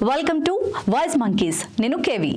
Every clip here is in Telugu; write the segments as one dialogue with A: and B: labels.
A: Welcome to voice monkeys. నేను కేవి.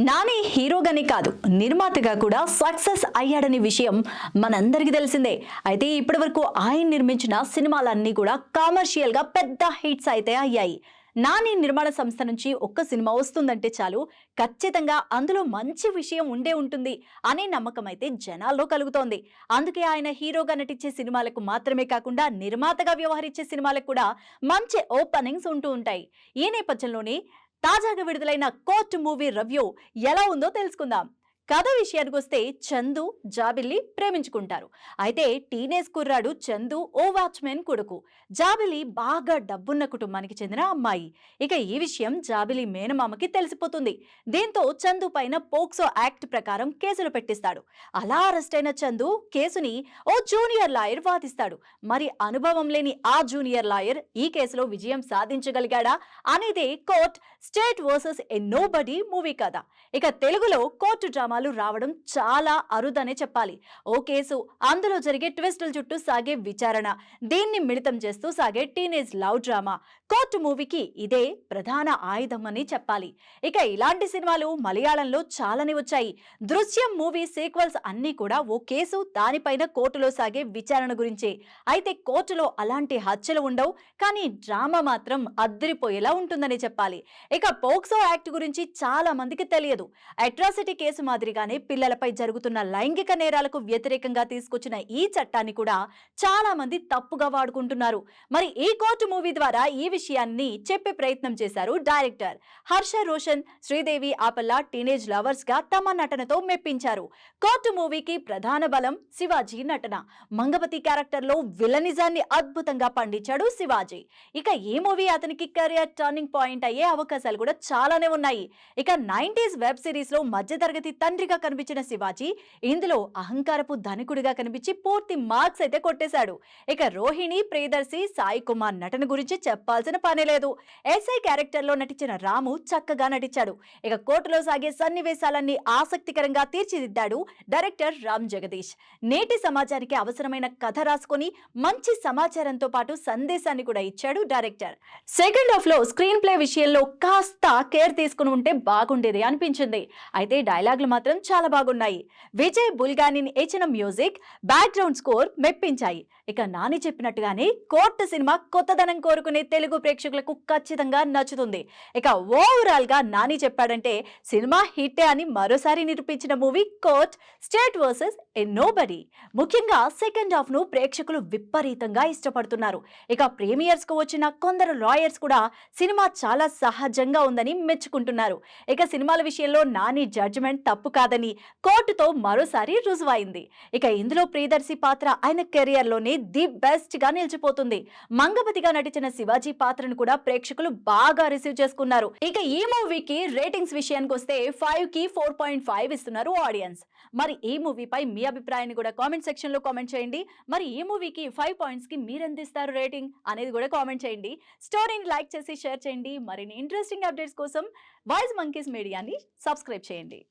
A: నాని హీరోగానే కాదు, నిర్మాతగా కూడా సక్సెస్ అయ్యాడనే విషయం మనందరికీ తెలిసిందే. అయితే ఇప్పటివరకు ఆయన నిర్మించిన సినిమాలన్నీ కూడా కమర్షియల్గా పెద్ద హిట్స్ అయితే అయ్యాయి. నాని నిర్మాణ సంస్థ నుంచి ఒక్క సినిమా వస్తుందంటే చాలు, ఖచ్చితంగా అందులో మంచి విషయం ఉండే ఉంటుంది అనే నమ్మకం అయితే జనాల్లో కలుగుతోంది. అందుకే ఆయన హీరోగా నటించే సినిమాలకు మాత్రమే కాకుండా నిర్మాతగా వ్యవహరించే సినిమాలకు కూడా మంచి ఓపెనింగ్స్ ఉంటూ ఉంటాయి. ఈ నేపథ్యంలోనే తాజాగా విడుదలైన కోర్ట్ మూవీ రివ్యూ ఎలా ఉందో తెలుసుకుందాం. కథ విషయానికి వస్తే చందు, జాబిల్లి ప్రేమించుకుంటారు. అయితే టీనేజ్ కుర్రాడు చందు ఓ వాచ్మెన్ కొడుకు, జాబిలి బాగా డబ్బున్న కుటుంబానికి చెందిన అమ్మాయి. ఇక ఈ విషయం జాబిలి మేనమామకి తెలిసిపోతుంది. దీంతో చందు పైన పోక్సో యాక్ట్ ప్రకారం కేసులు పెట్టిస్తాడు. అలా అరెస్ట్ అయిన చందు కేసుని ఓ జూనియర్ లాయర్ వాదిస్తాడు. మరి అనుభవం లేని ఆ జూనియర్ లాయర్ ఈ కేసులో విజయం సాధించగలిగాడా అనేదే కోర్ట్ స్టేట్ వర్సెస్ ఎ నోబడీ మూవీ కథ. ఇక తెలుగులో కోర్టు డ్రామాలు రావడం చాలా అరుదనే చెప్పాలి. ఓ కేసు, అందులో జరిగే ట్విస్టుల చుట్టూ సాగే విచారణ, దీన్ని మిళితం చేస్తూ సాగే టీనేజ్ లవ్ డ్రామా కోర్టు మూవీకి ఇదే ప్రధాన ఆయుధం అని చెప్పాలి. ఇక ఇలాంటి సినిమాలు మలయాళంలో చాలానే వచ్చాయి. దృశ్యం మూవీ సీక్వెల్స్ అన్నీ కూడా ఓ కేసు, దానిపైన కోర్టులో సాగే విచారణ గురించే. అయితే కోర్టులో అలాంటి హత్యలు ఉండవు, కానీ డ్రామా మాత్రం అద్దరిపోయేలా ఉంటుందని చెప్పాలి. ఇక పోక్సో యాక్ట్ గురించి చాలా మందికి తెలియదు. అట్రాసిటీ కేసు మాదిరిగానే పిల్లలపై జరుగుతున్న లైంగిక నేరాలకు వ్యతిరేకంగా తీసుకొచ్చిన ఈ చట్టాన్ని కూడా చాలా మంది తప్పుగా వాడుకుంటున్నారు. మరి ఈ కోర్టు మూవీ ద్వారా ఈ విషయాన్ని చెప్పే ప్రయత్నం చేశారు director Harsha Roshan. Sridevi Apalla teenage lovers గా తమ నటనతో మెప్పించారు. కోర్టు మూవీకి ప్రధాన బలం శివాజీ నటన. మంగపతి క్యారెక్టర్ లో విలనిజాన్ని అద్భుతంగా పండించాడు శివాజీ. ఇక ఈ మూవీ అతనికి కెరియర్ టర్నింగ్ పాయింట్ అయ్యే అవకాశాలు కూడా చాలానే ఉన్నాయి. ఇక 90s వెబ్ సిరీస్ లో మధ్యతరగతి తండ్రిగా కనిపించిన శివాజీ ఇందులో అహంకారపు ధనికుడిగా కనిపించి పూర్తి మార్క్స్ అయితే కొట్టేశాడు. ఇక రోహిణి, ప్రియదర్శి, సాయి కుమార్ నటన గురించి చెప్పాల్సిన పనే లేదు. ఎస్ఐ క్యారెక్టర్ లో నటించిన రాము చక్కగా నటించాడు. ఇక కోర్టులో సాగే సన్నివేశాలన్నీ ఆసక్తికరంగా తీర్చిదిద్దాడు డైరెక్టర్ రామ్ జగదీష్. నేటి సమాజానికి అవసరమైన కథ రాసుకొని మంచి సమాచారంతో పాటు సందేశాన్ని కూడా ఇచ్చాడు డైరెక్టర్. సెకండ్ హాఫ్ లో స్క్రీన్ ప్లే విషయంలో కాస్త కేర్ తీసుకుని ఉంటే బాగుండేది అనిపించింది. అయితే డైలాగులు మాత్రం చాలా బాగున్నాయి. విజయ్ బుల్గాని ఇచ్చిన మ్యూజిక్, బ్యాక్గ్రౌండ్ స్కోర్ మెప్పించాయి. ఇక నాని చెప్పినట్టుగానే కోర్టు సినిమా కొత్తదనం కోరుకునే తెలుగు ప్రేక్షకులకు ఖచ్చితంగా నచ్చుతుంది. ఇక ఓవరాల్ గా నాని చెప్పాడంటే సినిమా హిట్టే అని మరోసారి నిరూపించిన మూవీ కోర్ట్ స్టేట్ వర్సెస్ ఎ నోబడీ. ముఖ్యంగా సెకండ్ హాఫ్ ను ప్రేక్షకులు విపరీతంగా ఇష్టపడుతున్నారు. ఇక ప్రీమియర్స్ కు వచ్చిన కొందరు లాయర్స్ కూడా సినిమా చాలా సహజంగా ఉందని మెచ్చుకుంటున్నారు. ఇక సినిమాల విషయంలో నాని జడ్జిమెంట్ తప్పు కాదని కోర్టుతో మరోసారి రుజువైంది. ఇక ఇందులో ప్రియదర్శి పాత్ర ఆయన కెరియర్ లోనే ది బెస్ట్ గా నిలిచిపోతుంది. మంగపతిగా నటించిన శివాజీ పాత్రను కూడా ప్రేక్షకులు బాగా రిసీవ్ చేసుకున్నారు. ఇక ఈ మూవీకి రేటింగ్స్ విషయానికి వస్తే 5 కి 4.5 ఇస్తున్నారు ఆడియన్స్. మరి ఈ మూవీపై మీ అభిప్రాయాన్ని కూడా కామెంట్ సెక్షన్ లో కామెంట్ చేయండి. మరి ఈ మూవీకి 5 పాయింట్స్ కి మీరెంత ఇస్తారు రేటింగ్ అనేది కూడా కామెంట్ చేయండి. స్టోరీని లైక్ చేసి షేర్ చేయండి. మరిన్ని ఇంట్రెస్టింగ్ అప్డేట్స్ కోసం వాయిస్ మంకీస్ మీడియాని సబ్స్క్రైబ్ చేయండి.